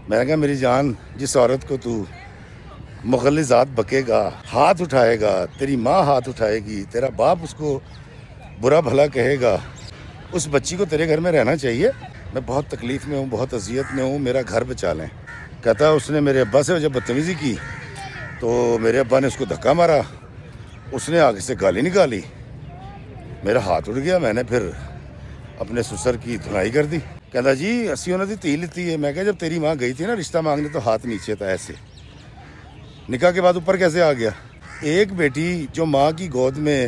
میں نے کہا میری جان، جس عورت کو تو مغلظات بکے گا، ہاتھ اٹھائے گا، تیری ماں ہاتھ اٹھائے گی، تیرا باپ اس کو برا بھلا کہے گا، اس بچی کو تیرے گھر میں رہنا چاہیے؟ میں بہت تکلیف میں ہوں، بہت اذیت میں ہوں، میرا گھر بچا لیں۔ کہتا اس نے میرے ابا سے جب بدتمیزی کی تو میرے ابا نے اس کو دھکا مارا، اس نے آگے سے گالی نکالی، میرا ہاتھ اٹھ گیا، میں نے پھر اپنے سسر کی دھنائی کر دی۔ کہتا جی اسی انہوں نے تی لیتی ہے۔ میں کہا جب تیری ماں گئی تھی نا رشتہ مانگنے تو ہاتھ نیچے تھا ایسے، نکاح کے بعد اوپر کیسے آ گیا؟ ایک بیٹی جو ماں کی گود میں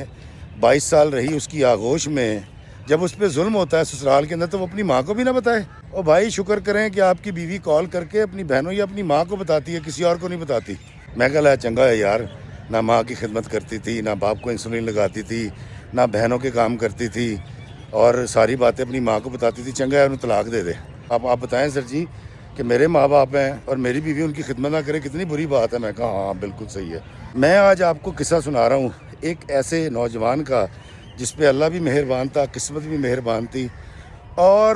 22 سال رہی، اس کی آغوش میں، جب اس پہ ظلم ہوتا ہے سسرال کے اندر تو وہ اپنی ماں کو بھی نہ بتائے؟ اور بھائی شکر کریں کہ آپ کی بیوی کال کر کے اپنی بہنوں یا اپنی ماں کو بتاتی ہے، کسی اور کو نہیں بتاتی۔ میں کہا چنگا ہے یار، نہ ماں کی خدمت کرتی تھی، نہ باپ کو انسولین لگاتی تھی، نہ بہنوں کے کام کرتی تھی، اور ساری باتیں اپنی ماں کو بتاتی تھی، چنگا ہے انہیں طلاق دے دے۔ آپ بتائیں سر جی کہ میرے ماں باپ ہیں اور میری بیوی ان کی خدمت نہ کرے، کتنی بری بات ہے۔ میں کہا ہاں بالکل صحیح ہے۔ میں آج آپ کو قصہ سنا رہا ہوں ایک ایسے نوجوان کا جس پہ اللہ بھی مہربان تھا، قسمت بھی مہربان تھی، اور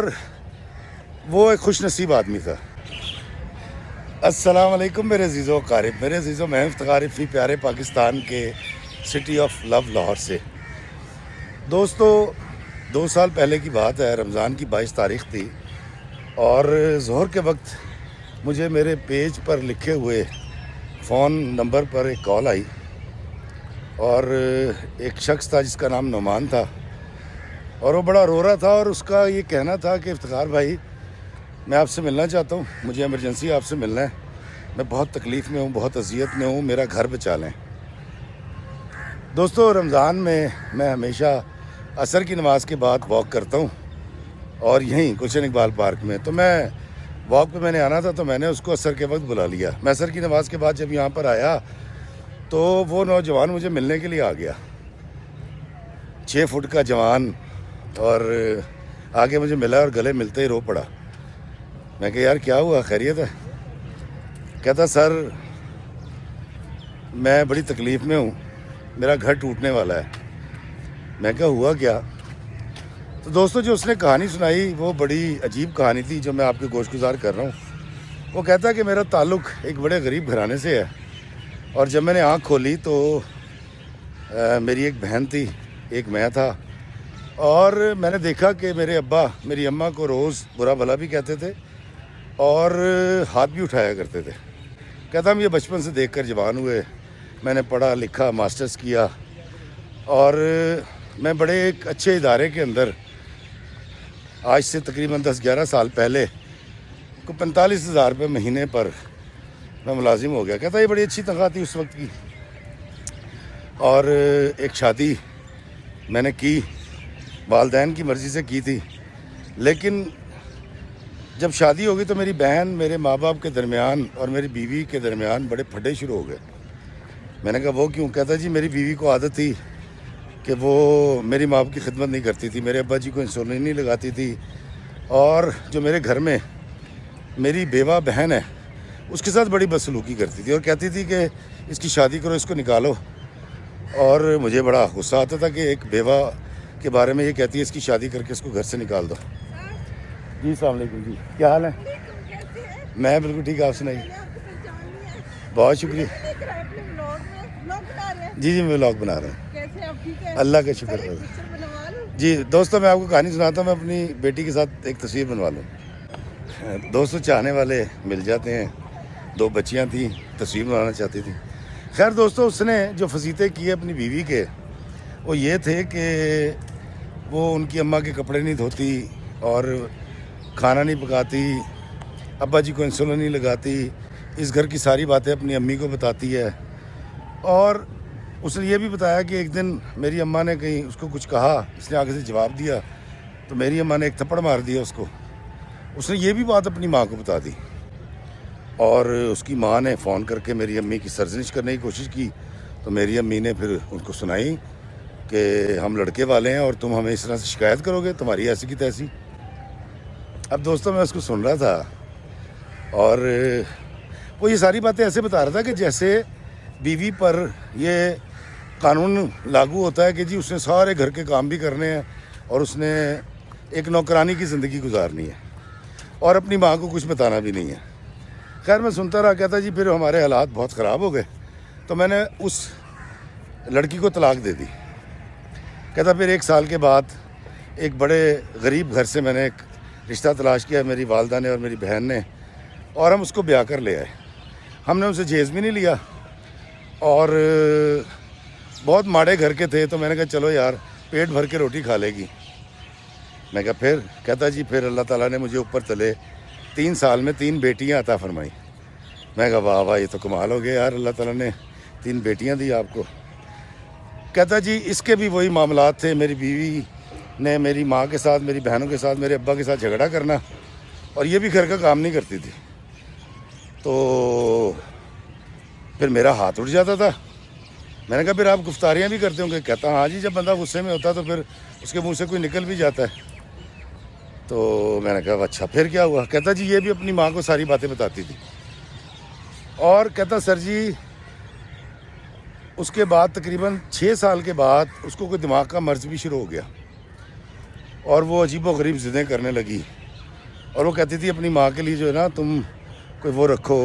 وہ ایک خوش نصیب آدمی تھا۔ السلام علیکم میرے عزیزو قارب، میرے عزیزو، میں افتخار فی پیارے پاکستان کے سٹی آف لو لاہور سے۔ دوستو 2 سال پہلے کی بات ہے، رمضان کی 22 تاریخ تھی، اور ظہر کے وقت مجھے میرے پیج پر لکھے ہوئے فون نمبر پر ایک کال آئی، اور ایک شخص تھا جس کا نام نعمان تھا، اور وہ بڑا رو رہا تھا، اور اس کا یہ کہنا تھا کہ افتخار بھائی میں آپ سے ملنا چاہتا ہوں، مجھے ایمرجنسی آپ سے ملنا ہے، میں بہت تکلیف میں ہوں، بہت اذیت میں ہوں، میرا گھر بچا لیں۔ دوستو رمضان میں ہمیشہ عصر کی نماز کے بعد واک کرتا ہوں، اور یہیں گلشن اقبال پارک میں، تو میں واک پہ میں نے آنا تھا تو میں نے اس کو عصر کے وقت بلا لیا۔ میں عصر کی نماز کے بعد جب یہاں پر آیا تو وہ نوجوان مجھے ملنے کے لیے آ گیا، 6 فٹ کا جوان، اور آگے مجھے ملا اور گلے ملتے ہی رو پڑا۔ میں کہا یار کیا ہوا، خیریت ہے؟ کہتا سر میں بڑی تکلیف میں ہوں، میرا گھر ٹوٹنے والا ہے۔ میں کہا ہوا کیا؟ تو دوستو جو اس نے کہانی سنائی وہ بڑی عجیب کہانی تھی جو میں آپ کے گوش گزار کر رہا ہوں۔ وہ کہتا کہ میرا تعلق ایک بڑے غریب گھرانے سے ہے، اور جب میں نے آنکھ کھولی تو میری ایک بہن تھی، ایک میں تھا، اور میں نے دیکھا کہ میرے ابا میری اماں کو روز برا بھلا بھی کہتے تھے اور ہاتھ بھی اٹھایا کرتے تھے۔ کہتا ہم یہ بچپن سے دیکھ کر جوان ہوئے، میں نے پڑھا لکھا، ماسٹرز کیا، اور میں بڑے ایک اچھے ادارے کے اندر آج سے تقریباً 10-11 سال پہلے کو 45,000 روپے مہینے پر میں ملازم ہو گیا۔ کہتا یہ بڑی اچھی تنخواہ تھی اس وقت کی، اور ایک شادی میں نے کی، والدین کی مرضی سے کی تھی، لیکن جب شادی ہو گئی تو میری بہن میرے ماں باپ کے درمیان اور میری بیوی کے درمیان بڑے پھڈے شروع ہو گئے۔ میں نے کہا وہ کیوں؟ کہتا جی میری بیوی کو عادت تھی کہ وہ میری ماں باپ کی خدمت نہیں کرتی تھی، میرے ابا جی کو انسولین نہیں لگاتی تھی، اور جو میرے گھر میں میری بیوہ بہن ہے اس کے ساتھ بڑی بدسلوکی کرتی تھی، اور کہتی تھی کہ اس کی شادی کرو، اس کو نکالو۔ اور مجھے بڑا غصہ آتا تھا کہ ایک بیوہ کے بارے میں یہ کہتی ہے اس کی شادی کر کے اس کو گھر سے نکال دو۔ جی السلام علیکم جی، کیا حال ہے؟ میں بالکل ٹھیک، آپ سنائیے؟ بہت شکریہ۔ جی جی میں ولاگ بنا رہا ہوں، اللہ کا شکر ہے۔ جی دوستو میں آپ کو کہانی سناتا ہوں، میں اپنی بیٹی کے ساتھ ایک تصویر بنوا لوں۔ دوستو چاہنے والے مل جاتے ہیں، 2 بچیاں تھیں، تصویر بنانا چاہتی تھیں۔ خیر دوستو اس نے جو فضیلتیں کیے اپنی بیوی کے وہ یہ تھے کہ وہ ان کی اماں کے کپڑے نہیں دھوتی، اور کھانا نہیں پکاتی، ابا جی کو انسولین نہیں لگاتی، اس گھر کی ساری باتیں اپنی امی کو بتاتی ہے۔ اور اس نے یہ بھی بتایا کہ ایک دن میری اماں نے کہیں اس کو کچھ کہا، اس نے آگے سے جواب دیا تو میری اماں نے ایک تھپڑ مار دیا اس کو۔ اس نے یہ بھی بات اپنی ماں کو بتا دی، اور اس کی ماں نے فون کر کے میری امی کی سرزنش کرنے کی کوشش کی، تو میری امی نے پھر ان کو سنائی کہ ہم لڑکے والے ہیں اور تم ہمیں اس طرح سے شکایت کرو گے، تمہاری ایسی کی تیسی۔ اب دوستوں میں اس کو سن رہا تھا، اور وہ یہ ساری باتیں ایسے بتا رہا تھا کہ جیسے بیوی پر یہ قانون لاگو ہوتا ہے کہ جی اس نے سارے گھر کے کام بھی کرنے ہیں اور اس نے ایک نوکرانی کی زندگی گزارنی ہے اور اپنی ماں کو کچھ بتانا بھی نہیں ہے۔ خیر میں سنتا رہا. کہتا جی پھر ہمارے حالات بہت خراب ہو گئے تو میں نے اس لڑکی کو طلاق دے دی. کہتا پھر 1 سال کے بعد ایک بڑے غریب گھر سے میں نے ایک رشتہ تلاش کیا میری والدہ نے اور میری بہن نے, اور ہم اس کو بیاہ کر لے آئے. ہم نے اسے جہیز بھی نہیں لیا اور بہت ماڑے گھر کے تھے, تو میں نے کہا چلو یار پیٹ بھر کے روٹی کھا لے گی. میں کہا پھر؟ کہتا جی پھر اللہ تعالیٰ نے مجھے اوپر تلے 3 سال میں 3 بیٹیاں عطا فرمائی. میں کہا واہ واہ یہ تو کمال ہو گیا یار, اللہ تعالیٰ نے 3 بیٹیاں دی آپ کو. کہتا جی اس کے بھی وہی معاملات تھے. میری بیوی نے میری ماں کے ساتھ, میری بہنوں کے ساتھ, میرے ابا کے ساتھ جھگڑا کرنا, اور یہ بھی گھر کا کام نہیں کرتی تھی. تو پھر میرا ہاتھ اٹھ جاتا تھا. میں نے کہا پھر آپ گفتاریاں بھی کرتے ہوں گے؟ کہتا ہاں جی, جب بندہ غصے میں ہوتا تو پھر اس کے منہ سے کوئی نکل بھی جاتا ہے. تو میں نے کہا اچھا پھر کیا ہوا؟ کہتا جی یہ بھی اپنی ماں کو ساری باتیں بتاتی تھی. اور کہتا سر جی اس کے بعد تقریباً 6 سال کے بعد اس کو کوئی دماغ کا مرض بھی شروع ہو گیا, اور وہ عجیب و غریب ضدیں کرنے لگی. اور وہ کہتی تھی اپنی ماں کے لیے جو ہے نا تم کوئی وہ رکھو,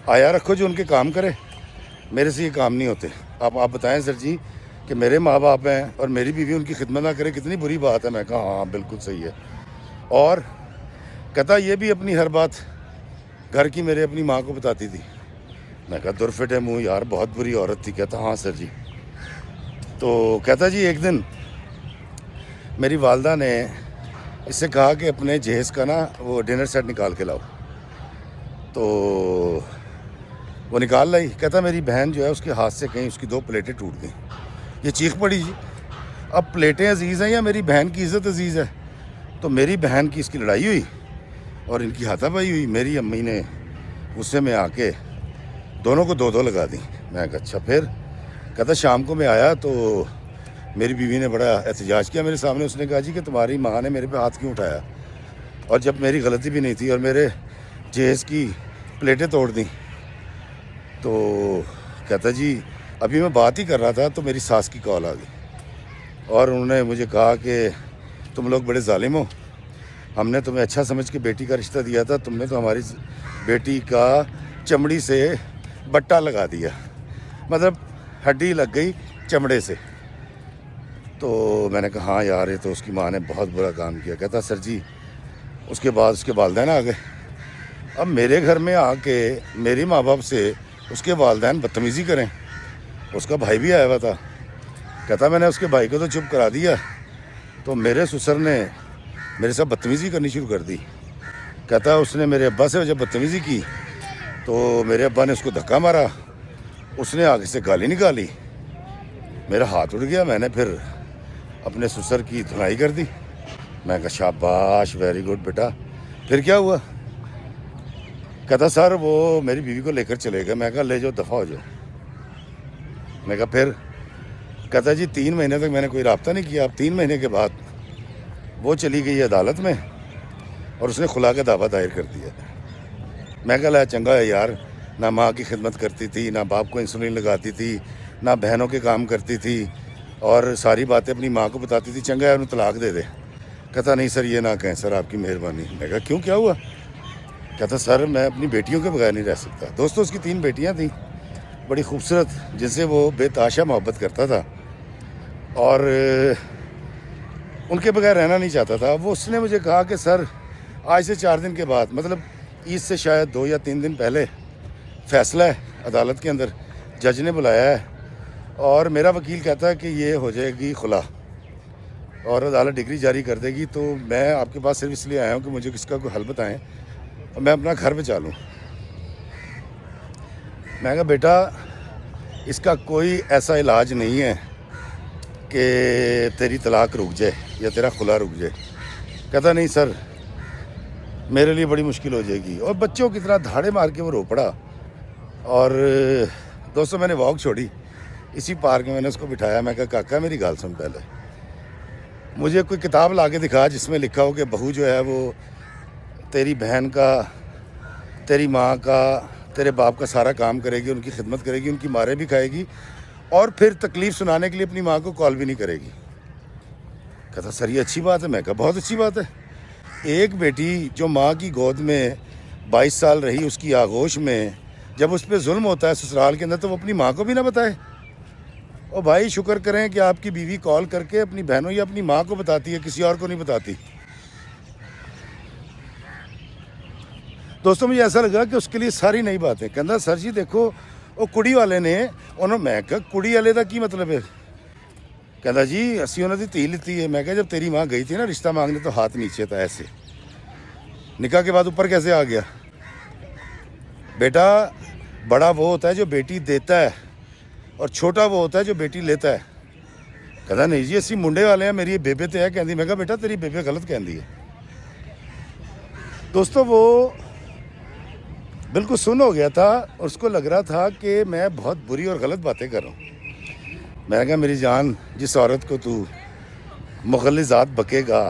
آیا رکھو جو ان کے کام کرے, میرے سے یہ کام نہیں ہوتے. آپ بتائیں سر جی کہ میرے ماں باپ ہیں اور میری بیوی ان کی خدمت نہ کرے, کتنی بری بات ہے. میں کہا ہاں بالکل صحیح ہے. اور کہتا یہ بھی اپنی ہر بات گھر کی میرے اپنی ماں کو بتاتی تھی. میں کہا درفٹ ہے منہ یار, بہت بری عورت تھی. کہتا ہاں سر جی. تو کہتا جی ایک دن میری والدہ نے اس سے کہا کہ اپنے جہیز کا نا وہ ڈنر سیٹ نکال کے لاؤ. تو وہ نکال لائی. کہتا میری بہن جو ہے اس کے ہاتھ سے کہیں اس کی 2 پلیٹیں ٹوٹ گئیں. یہ چیخ پڑی جی. اب پلیٹیں عزیز ہیں یا میری بہن کی عزت عزیز ہے؟ تو میری بہن کی اس کی لڑائی ہوئی اور ان کی ہاتھا پائی ہوئی. میری امی نے غصے میں آ کے دونوں کو 2 لگا دیں. میں کہا اچھا پھر؟ کہتا شام کو میں آیا تو میری بیوی نے بڑا احتجاج کیا میرے سامنے. اس نے کہا جی کہ تمہاری ماں نے میرے پہ ہاتھ کیوں اٹھایا, اور جب میری غلطی بھی نہیں تھی, اور میرے جہیز کی پلیٹیں توڑ دیں. تو کہتا جی ابھی میں بات ہی کر رہا تھا تو میری ساس کی کال آ گئی, اور انہوں نے مجھے کہا کہ تم لوگ بڑے ظالم ہو, ہم نے تمہیں اچھا سمجھ کے بیٹی کا رشتہ دیا تھا, تم نے تو ہماری بیٹی کا چمڑی سے بٹا لگا دیا, مطلب ہڈی لگ گئی چمڑے سے. تو میں نے کہا ہاں یار یہ تو اس کی ماں نے بہت برا کام کیا. کہتا سر جی اس کے بعد اس کے والدین آ گئے. اب میرے گھر میں آ کے میری ماں باپ سے اس کے والدین بدتمیزی کریں. اس کا بھائی بھی آیا ہوا تھا. کہتا میں نے اس کے بھائی کو تو چپ کرا دیا, تو میرے سسر نے میرے ساتھ بدتمیزی کرنی شروع کر دی. کہتا اس نے میرے ابا سے جب بدتمیزی کی تو میرے ابا نے اس کو دھکا مارا, اس نے آگے سے گالی نکالی. میرا ہاتھ اٹھ گیا. میں نے پھر اپنے سسر کی دھنائی کر دی. میں کہا شاباش ویری گڈ بیٹا. پھر کیا ہوا؟ کہتا سر وہ میری بیوی کو لے کر چلے گا. میں کہا لے جاؤ دفعہ ہو جاؤ. میں کہا پھر؟ کہتا جی 3 مہینے تک میں نے کوئی رابطہ نہیں کیا. اب 3 مہینے کے بعد وہ چلی گئی عدالت میں اور اس نے خلا کا دعویٰ دائر کر دیا. میں کہا لا چنگا ہے یار, نہ ماں کی خدمت کرتی تھی, نہ باپ کو انسولین لگاتی تھی, نہ بہنوں کے کام کرتی تھی, اور ساری باتیں اپنی ماں کو بتاتی تھی. چنگا ہے انہوں طلاق دے دے. کہتا نہیں سر یہ نہ کہیں سر, آپ کی مہربانی. میں کہا کیوں کیا ہوا؟ کہتا سر میں اپنی بیٹیوں کے بغیر نہیں رہ سکتا. دوستوں اس کی 3 بیٹیاں تھیں بڑی خوبصورت, جن سے وہ بے تحاشا محبت کرتا تھا, اور ان کے بغیر رہنا نہیں چاہتا تھا. وہ اس نے مجھے کہا کہ سر آج سے 4 دن کے بعد, مطلب عید سے شاید 2 یا 3 دن پہلے فیصلہ ہے عدالت کے اندر, جج نے بلایا ہے, اور میرا وکیل کہتا ہے کہ یہ ہو جائے گی خلا اور عدالت ڈگری جاری کر دے گی. تو میں آپ کے پاس صرف اس لیے آیا ہوں کہ مجھے اس کا کوئی حل بتائیں اور میں اپنا گھر بچا لوں. میں کہا بیٹا اس کا کوئی ایسا علاج نہیں ہے کہ تیری طلاق رک جائے یا تیرا خلا رک جائے. کہتا نہیں سر میرے لیے بڑی مشکل ہو جائے گی. اور بچوں کی طرح دھاڑے مار کے وہ رو پڑا. اور دوستوں میں نے واک چھوڑی, اسی پارک میں نے اس کو بٹھایا. میں کہا کاکا میری گال سن, پہلے مجھے کوئی کتاب لا کے دکھا جس میں لکھا ہو کہ بہو جو ہے وہ تیری بہن کا, تیری ماں کا, تیرے باپ کا سارا کام کرے گی, ان کی خدمت کرے گی, ان کی مارے بھی کھائے گی, اور پھر تکلیف سنانے کے لیے اپنی ماں کو کال بھی نہیں کرے گی. کہتا سر یہ اچھی بات ہے. میں کہا بہت اچھی بات ہے. ایک بیٹی جو ماں کی گود میں 22 سال رہی اس کی آغوش میں، جب اس پہ ظلم ہوتا ہے سسرال کے اندر تو وہ اپنی ماں کو بھی نہ بتائے؟ اور بھائی شکر کریں کہ آپ کی بیوی کال کر کے اپنی بہنوں یا اپنی ماں کو بتاتی ہے، کسی اور کو نہیں بتاتی۔ دوستوں مجھے ایسا لگا کہ اس کے لیے ساری نئی باتیں کہنا، سر جی دیکھو وہ کڑی والے نے میں کہا کڑی والے کا کی مطلب ہے؟ کہنا جی اسی انہوں نے تی لیتی ہے۔ میں کہا جب تیری ماں گئی تھی نا رشتہ مانگنے تو ہاتھ نیچے تھا ایسے، نکاح کے بعد اوپر کیسے آ گیا؟ بیٹا بڑا وہ ہوتا ہے جو بیٹی دیتا ہے اور چھوٹا وہ ہوتا ہے جو بیٹی لیتا ہے۔ کہتا نہیں جی اسی منڈے والے ہیں، میری بیبے تے ہے کہندی۔ میں کہا بیٹا تیری بیبے غلط کہندی ہے۔ دوستو وہ بالکل سن ہو گیا تھا، اور اس کو لگ رہا تھا کہ میں بہت بری اور غلط باتیں کر رہا ہوں۔ میں نے کہا میری جان، جس عورت کو تو مغلظات بکے گا،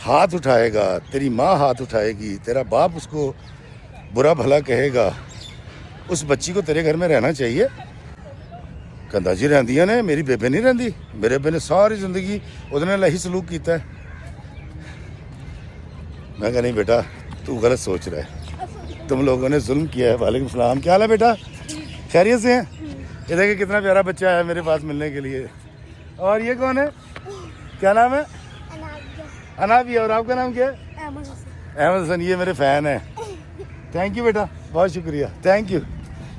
ہاتھ اٹھائے گا، تیری ماں ہاتھ اٹھائے گی، تیرا باپ اس کو برا بھلا کہے گا، اس بچی کو تیرے گھر میں رہنا چاہیے؟ کہندا جی رہندیاں نے، میری بیبے نہیں رہندی، میرے بیبے نے ساری زندگی ادھر لہی سلوک کیتا ہے۔ میں کہا نہیں بیٹا تو غلط سوچ رہا ہے، تم لوگوں نے ظلم کیا ہے۔ وعلیکم السلام، کیا حال ہے بیٹا؟ خیریت سے ہیں؟ یہ دیکھیں کتنا پیارا بچہ ہے میرے پاس ملنے کے لیے۔ اور یہ کون ہے؟ کیا نام ہے؟ انابیہ۔ اور آپ کا نام کیا ہے؟ احمد حسن۔ یہ میرے فین ہیں۔ تھینک یو بیٹا، بہت شکریہ، تھینک یو۔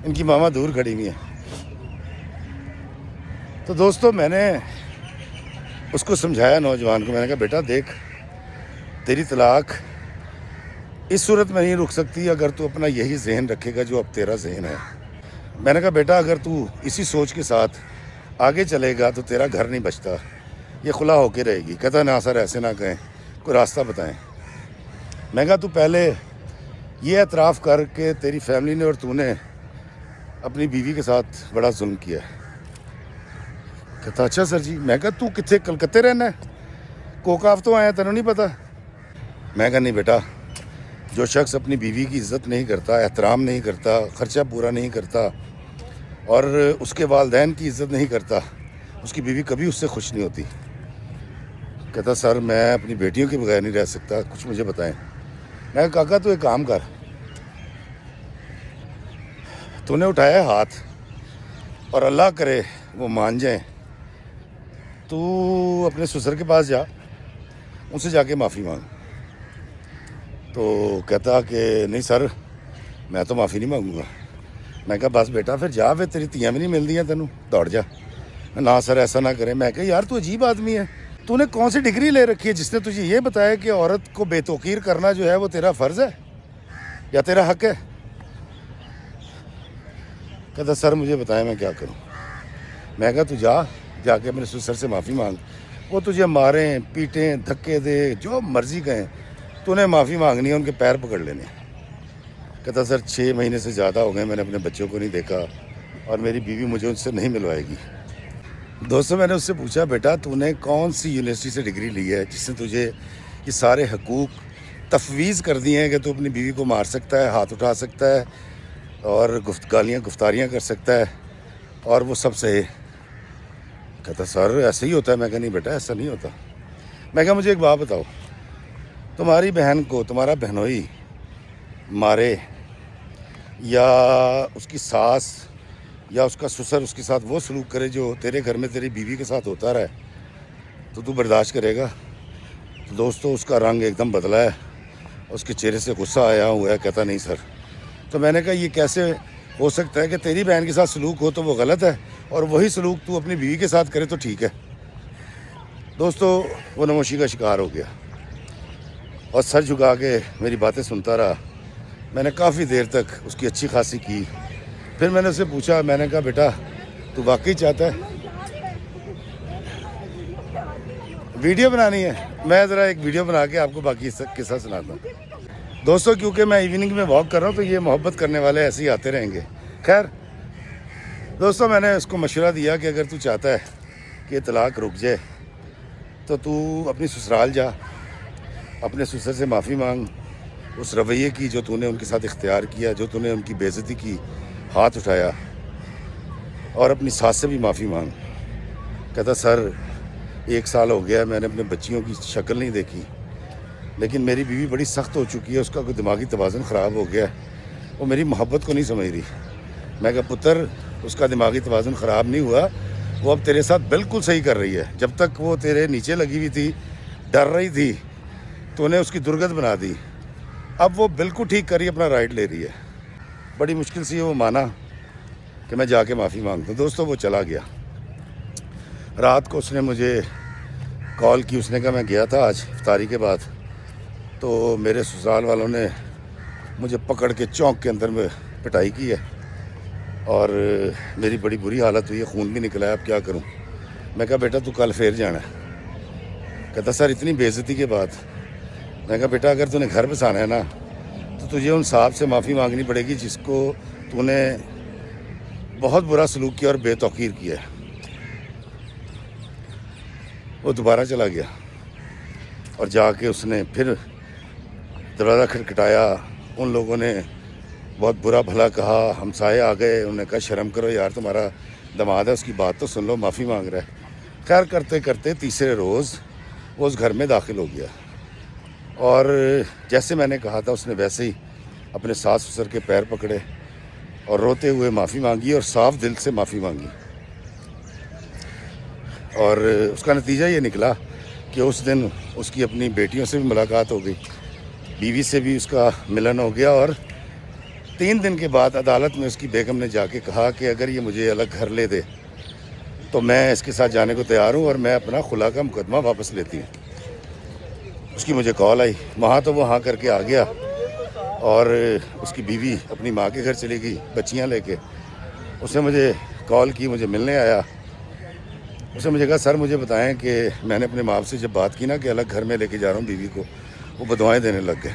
ان کی ماما دور کھڑی ہوئی ہیں۔ تو دوستو میں نے اس کو سمجھایا، نوجوان کو، میں نے کہا بیٹا دیکھ تیری طلاق اس صورت میں نہیں رک سکتی اگر تو اپنا یہی ذہن رکھے گا جو اب تیرا ذہن ہے۔ میں نے کہا بیٹا اگر تو اسی سوچ کے ساتھ آگے چلے گا تو تیرا گھر نہیں بچتا، یہ خلا ہو کے رہے گی۔ کہتا نا سر ایسے نہ کہیں، کوئی راستہ بتائیں۔ میں کہا تو پہلے یہ اعتراف کر کے تیری فیملی نے اور تو نے اپنی بیوی کے ساتھ بڑا ظلم کیا ہے۔ کہتا اچھا سر جی۔ میں کہا تو کتنے کلکتے رہنا ہے؟ کوکاف تو آیا تینوں نہیں پتا؟ میں کہا نہیں بیٹا، جو شخص اپنی بیوی کی عزت نہیں کرتا، احترام نہیں کرتا، خرچہ پورا نہیں کرتا اور اس کے والدین کی عزت نہیں کرتا، اس کی بیوی کبھی اس سے خوش نہیں ہوتی۔ کہتا سر میں اپنی بیٹیوں کے بغیر نہیں رہ سکتا، کچھ مجھے بتائیں۔ میں کہا کاکا تو ایک کام کر، تو نے اٹھایا ہاتھ اور اللہ کرے وہ مان جائیں، تو اپنے سسر کے پاس جا، ان سے جا کے معافی مانگ۔ تو کہتا کہ نہیں سر میں تو معافی نہیں مانگوں گا۔ میں کہا بس بیٹا پھر جا، پھر تیری تیاں بھی نہیں ملتی ہیں تینوں، دوڑ جا۔ نہ سر ایسا نہ کرے۔ میں کہا یار تو عجیب آدمی ہے، تو نے کون سی ڈگری لے رکھی ہے جس نے تجھے یہ بتایا کہ عورت کو بے توقیر کرنا جو ہے وہ تیرا فرض ہے یا تیرا حق ہے؟ کہتا سر مجھے بتائیں میں کیا کروں۔ میں کہا تو جا کے اپنے سسر سے معافی مانگ، وہ تجھے ماریں پیٹیں دھکے دے جو مرضی کہیں، تو نے معافی مانگنی ہے، ان کے پیر پکڑ لینے۔ کہتا سر 6 مہینے سے زیادہ ہو گئے میں نے اپنے بچوں کو نہیں دیکھا اور میری بیوی مجھے ان سے نہیں ملوائے گی۔ دوستوں میں نے اس سے پوچھا بیٹا تو نے کون سی یونیورسٹی سے ڈگری لی ہے جس نے تجھے یہ سارے حقوق تفویض کر دیے ہیں کہ تو اپنی بیوی کو مار سکتا ہے، ہاتھ اٹھا سکتا ہے اور گالیاں گفتاریاں کر سکتا ہے اور وہ سب سے؟ کہتا سر ایسا ہی ہوتا ہے۔ میں کہا نہیں بیٹا ایسا نہیں ہوتا۔ میں کہا مجھے ایک بات بتاؤ، تمہاری بہن کو تمہارا بہنوئی مارے یا اس کی ساس یا اس کا سسر اس کے ساتھ وہ سلوک کرے جو تیرے گھر میں تیری بیوی کے ساتھ ہوتا رہے، تو برداشت کرے گا؟ تو دوستو اس کا رنگ ایک دم بدلا ہے، اس کے چہرے سے غصہ آیا ہوا ہے۔ کہتا نہیں سر۔ تو میں نے کہا یہ کیسے ہو سکتا ہے کہ تیری بہن کے ساتھ سلوک ہو تو وہ غلط ہے اور وہی سلوک تو اپنی بیوی کے ساتھ کرے تو ٹھیک ہے؟ دوستو وہ نموشی کا شکار ہو گیا اور سر جھکا کے میری باتیں سنتا رہا۔ میں نے کافی دیر تک اس کی اچھی خاصی کی، پھر میں نے اسے پوچھا، میں نے کہا بیٹا تو واقعی چاہتا ہے ویڈیو بنانی ہے؟ میں ذرا ایک ویڈیو بنا کے آپ کو باقی قصہ سناتا ہوں۔ دوستو کیونکہ میں ایوننگ میں واک کر رہا ہوں تو یہ محبت کرنے والے ایسے ہی آتے رہیں گے۔ خیر دوستو میں نے اس کو مشورہ دیا کہ اگر تو چاہتا ہے کہ طلاق رک جائے تو اپنی سسرال جا، اپنے سسر سے معافی مانگ اس رویے کی جو تو نے ان کے ساتھ اختیار کیا، جو تو نے ان کی بے عزتی کی، ہاتھ اٹھایا، اور اپنی ساس سے بھی معافی مانگ۔ کہتا سر 1 سال ہو گیا میں نے اپنے بچیوں کی شکل نہیں دیکھی، لیکن میری بیوی بڑی سخت ہو چکی ہے، اس کا کوئی دماغی توازن خراب ہو گیا ہے، وہ میری محبت کو نہیں سمجھ رہی۔ میں کہا پتر، اس کا دماغی توازن خراب نہیں ہوا، وہ اب تیرے ساتھ بالکل صحیح کر رہی ہے۔ جب تک وہ تیرے نیچے لگی ہوئی تھی، ڈر رہی تھی، تو نے اس کی درگت بنا دی، اب وہ بالکل ٹھیک کر رہی ہے، اپنا رائٹ لے رہی ہے۔ بڑی مشکل سے وہ مانا کہ میں جا کے معافی مانگتا ہوں۔ دوستو وہ چلا گیا۔ رات کو اس نے مجھے کال کی، اس نے کہا میں گیا تھا آج افطاری کے بعد، تو میرے سسرال والوں نے مجھے پکڑ کے چونک کے اندر میں پٹائی کی ہے اور میری بڑی بری حالت ہوئی ہے، خون بھی نکلا ہے، اب کیا کروں؟ میں کہا بیٹا تو کل پھر جانا ہے۔ کہتا سر اتنی بے عزتی کے بعد؟ میں کہا بیٹا اگر تو نے گھر بسانا ہے نا تو تجھے ان صاحب سے معافی مانگنی پڑے گی جس کو تو نے بہت برا سلوک کیا اور بے توقیر کیا ہے۔ وہ دوبارہ چلا گیا اور جا کے اس نے پھر دروازہ کھٹکھٹایا، ان لوگوں نے بہت برا بھلا کہا، ہمسائے آ گئے، انہوں نے کہا شرم کرو یار، تمہارا دماد ہے، اس کی بات تو سن لو، معافی مانگ رہا ہے۔ خیر کرتے کرتے تیسرے روز وہ اس گھر میں داخل ہو گیا اور جیسے میں نے کہا تھا اس نے ویسے ہی اپنے ساس سسر کے پیر پکڑے اور روتے ہوئے معافی مانگی اور صاف دل سے معافی مانگی، اور اس کا نتیجہ یہ نکلا کہ اس دن اس کی اپنی بیٹیوں سے بھی ملاقات ہو گئی، بیوی سے بھی اس کا ملن ہو گیا، اور 3 دن کے بعد عدالت میں اس کی بیگم نے جا کے کہا کہ اگر یہ مجھے الگ گھر لے دے تو میں اس کے ساتھ جانے کو تیار ہوں اور میں اپنا خلا کا مقدمہ واپس لیتی ہوں۔ اس کی مجھے کال آئی، وہاں تو وہ ہاں کر کے آ گیا اور اس کی بیوی اپنی ماں کے گھر چلی گئی بچیاں لے کے۔ اس نے مجھے کال کی، مجھے ملنے آیا، اس نے مجھے کہا سر مجھے بتائیں کہ میں نے اپنے ماں سے جب بات کی نا کہ الگ گھر میں لے کے جا رہا ہوں بیوی کو، وہ بدوائیں دینے لگ گئے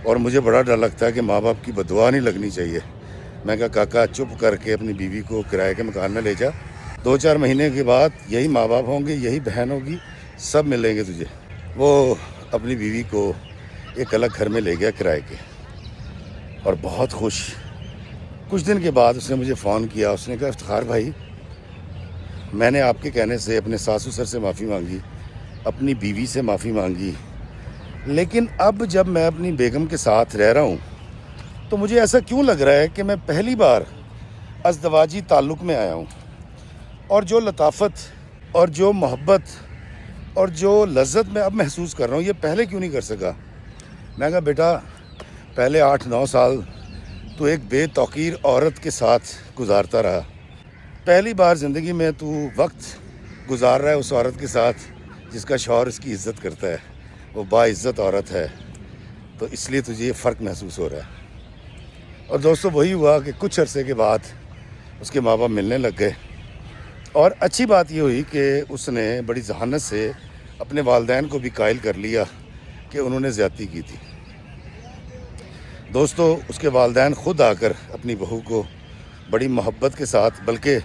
اور مجھے بڑا ڈر لگتا ہے کہ ماں باپ کی بدعا نہیں لگنی چاہیے۔ میں کہا کاکا چپ کر کے اپنی بیوی کو کرائے کے مکان میں لے جا، 2-4 مہینے کے بعد یہی ماں باپ ہوں گے، یہی بہن ہوگی، سب ملیں گے تجھے۔ وہ اپنی بیوی کو ایک الگ گھر میں لے گیا کرائے کے اور بہت خوش۔ کچھ دن کے بعد اس نے مجھے فون کیا، اس نے کہا افتخار بھائی میں نے آپ کے کہنے سے اپنے ساس سسر سے معافی مانگی، اپنی بیوی سے معافی مانگی، لیکن اب جب میں اپنی بیگم کے ساتھ رہ رہا ہوں تو مجھے ایسا کیوں لگ رہا ہے کہ میں پہلی بار ازدواجی تعلق میں آیا ہوں، اور جو لطافت اور جو محبت اور جو لذت میں اب محسوس کر رہا ہوں یہ پہلے کیوں نہیں کر سکا؟ میں کہا بیٹا پہلے 8-9 سال تو ایک بے توقیر عورت کے ساتھ گزارتا رہا، پہلی بار زندگی میں تو وقت گزار رہا ہے اس عورت کے ساتھ جس کا شوہر اس کی عزت کرتا ہے، وہ باعزت عورت ہے، تو اس لیے تجھے یہ فرق محسوس ہو رہا ہے۔ اور دوستو وہی ہوا کہ کچھ عرصے کے بعد اس کے ماں باپ ملنے لگ گئے، اور اچھی بات یہ ہوئی کہ اس نے بڑی ذہانت سے اپنے والدین کو بھی قائل کر لیا کہ انہوں نے زیادتی کی تھی۔ دوستو اس کے والدین خود آ کر اپنی بہو کو بڑی محبت کے ساتھ، بلکہ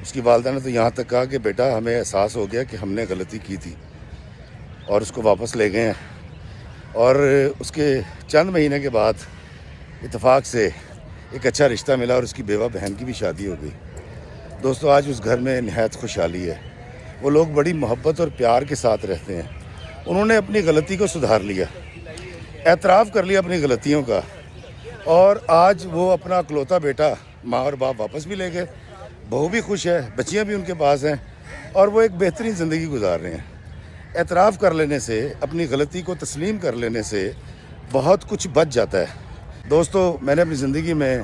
اس کی والدہ نے تو یہاں تک کہا کہ بیٹا ہمیں احساس ہو گیا کہ ہم نے غلطی کی تھی، اور اس کو واپس لے گئے ہیں، اور اس کے چند مہینے کے بعد اتفاق سے ایک اچھا رشتہ ملا اور اس کی بیوہ بہن کی بھی شادی ہو گئی۔ دوستو آج اس گھر میں نہایت خوشحالی ہے، وہ لوگ بڑی محبت اور پیار کے ساتھ رہتے ہیں، انہوں نے اپنی غلطی کو سدھار لیا، اعتراف کر لیا اپنی غلطیوں کا، اور آج وہ اپنا اکلوتا بیٹا ماں اور باپ واپس بھی لے گئے، بہو بھی خوش ہے، بچیاں بھی ان کے پاس ہیں، اور وہ ایک بہترین زندگی گزار رہے ہیں۔ اعتراف کر لینے سے، اپنی غلطی کو تسلیم کر لینے سے بہت کچھ بچ جاتا ہے۔ دوستو میں نے اپنی زندگی میں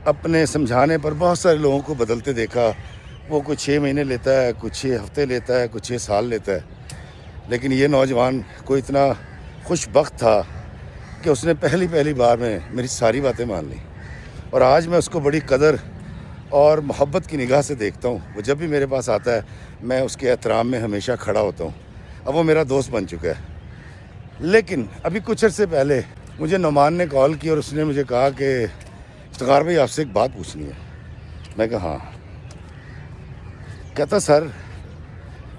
اپنے سمجھانے پر بہت سارے لوگوں کو بدلتے دیکھا، وہ کوئی 6 مہینے لیتا ہے، کوئی 6 ہفتے لیتا ہے، کوئی 6 سال لیتا ہے، لیکن یہ نوجوان کوئی اتنا خوش بخت تھا کہ اس نے پہلی بار میں میری ساری باتیں مان لی، اور آج میں اس کو بڑی قدر اور محبت کی نگاہ سے دیکھتا ہوں۔ وہ جب بھی میرے پاس آتا ہے میں اس کے احترام میں ہمیشہ کھڑا ہوتا ہوں، اب وہ میرا دوست بن چکا ہے۔ لیکن ابھی کچھ عرصے پہلے مجھے نعمان نے کال کی اور اس نے مجھے کہا کہ افتخار بھائی آپ سے ایک بات پوچھنی ہے۔ میں کہا ہاں۔ کہتا سر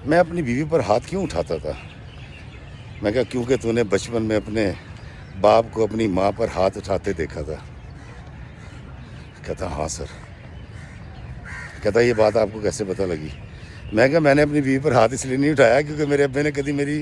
میں اپنی بیوی پر ہاتھ کیوں اٹھاتا تھا؟ میں کہا کیونکہ تو نے بچپن میں اپنے باپ کو اپنی ماں پر ہاتھ اٹھاتے دیکھا تھا۔ کہتا ہاں سر۔ کہتا یہ بات آپ کو کیسے پتہ لگی؟ میں کہا میں نے اپنی بیوی پر ہاتھ اس لیے نہیں اٹھایا کیونکہ میرے ابے نے کبھی میری